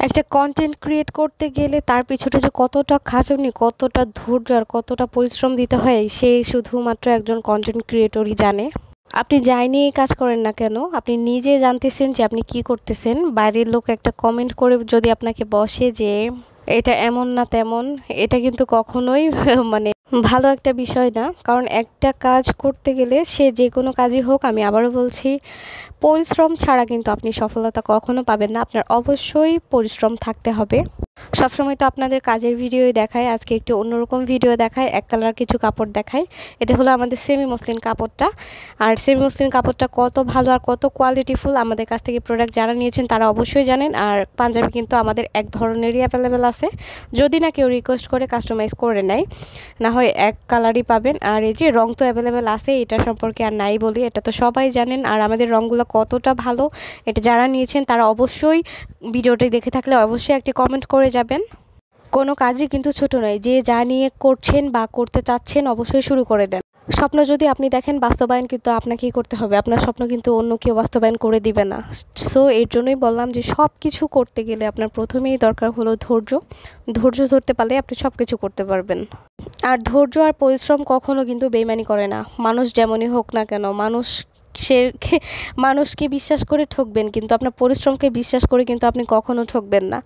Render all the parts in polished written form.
একটা content create করতে গেলে তার পিছনে যে কতটা খাটুনি, কতটা ধৈর্য আর কতটা পরিশ্রম দিতে হয় সে শুধুমাত্র একজন কন্টেন্ট ক্রিয়েটরই জানে। আপনি যাই নিয়েই কাজ করেন না কেন, আপনি নিজে জানতেছেন যে আপনি কি করতেছেন। বাইরের লোক একটা কমেন্ট করে যদি আপনাকে বসে যে এটা এমন না তেমন, এটা কিন্তু কখনোই মানে ভালো একটা বিষয় না। কারণ একটা কাজ করতে গেলে সে যে কোনো কাজই হোক, আমি আবারও বলছি, পরিশ্রম ছাড়া কিন্তু আপনি সফলতা কখনো পাবেন না। আপনার অবশ্যই পরিশ্রম থাকতে হবে। সবসময় তো আপনাদের কাজের ভিডিওই দেখায়, আজকে একটু অন্যরকম ভিডিও দেখায়, এক কালার কিছু কাপড় দেখায়। এটা হলো আমাদের সেমি মসলিন কাপড়টা। আর সেমি মসলিন কাপড়টা কত ভালো আর কত কোয়ালিটিফুল, আমাদের কাছ থেকে প্রোডাক্ট যারা নিয়েছেন তারা অবশ্যই জানেন। আর পাঞ্জাবি কিন্তু আমাদের এক ধরনেরই অ্যাভেলেবেল আছে, যদি না কেউ রিকোয়েস্ট করে কাস্টমাইজ করে নেয়, না হয় এক কালারই পাবেন। আর এই যে রং তো অ্যাভেলেবেল আছে, এটা সম্পর্কে আর নাই বলি, এটা তো সবাই জানেন। আর আমাদের রঙগুলো কতটা ভালো, এটা যারা নিয়েছেন তারা অবশ্যই ভিডিওটি দেখে থাকলে অবশ্যই একটি কমেন্ট করে যাবেন। কোনো কাজই কিন্তু ছোট নয়, যে যা নিয়ে করছেন বা করতে চাচ্ছেন অবশ্যই শুরু করে দেন। স্বপ্ন যদি আপনি দেখেন, বাস্তবায়ন কিন্তু আপনাকেই করতে হবে, আপনার স্বপ্ন কিন্তু অন্য কেউ বাস্তবায়ন করে দিবে না। সো এর জন্যই বললাম যে সব কিছু করতে গেলে আপনার প্রথমেই দরকার হলো ধৈর্য। ধৈর্য ধরতে পারলে আপনি সব কিছু করতে পারবেন। আর ধৈর্য আর পরিশ্রম কখনো কিন্তু বেইমানি করে না। মানুষ যেমনই হোক না কেন, সে মানুষকে বিশ্বাস করে ঠকবেন, কিন্তু আপনার পরিশ্রমকে বিশ্বাস করে কিন্তু আপনি কখনো ঠকবেন না।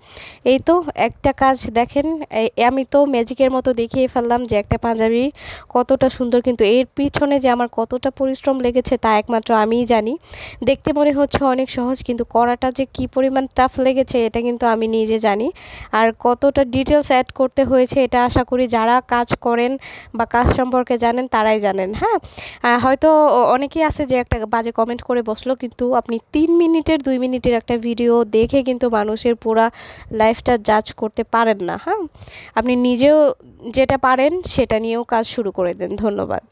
এই তো একটা কাজ দেখেন, আমি তো ম্যাজিকের মতো দেখিয়ে ফেললাম যে একটা পাঞ্জাবি কতটা সুন্দর, কিন্তু এর পিছনে যে আমার কতটা পরিশ্রম লেগেছে তা একমাত্র আমিই জানি। দেখতে মনে হচ্ছে অনেক সহজ, কিন্তু করাটা যে কী পরিমাণ টাফ লেগেছে এটা কিন্তু আমি নিজে জানি। আর কতটা ডিটেলস অ্যাড করতে হয়েছে এটা আশা করি যারা কাজ করেন বা কাজ সম্পর্কে জানেন তারাই জানেন। হ্যাঁ, হয়তো অনেকেই আছে যে একটা বাজে কমেন্ট করে বসলো, কিন্তু আপনি 3 মিনিটের 2 মিনিটের একটা ভিডিও দেখে কিন্তু মানুষের পুরা লাইফটা জাজ করতে পারেন না। হ্যাঁ, আপনি নিজেও যেটা পারেন সেটা নিয়েও কাজ শুরু করে দেন। ধন্যবাদ।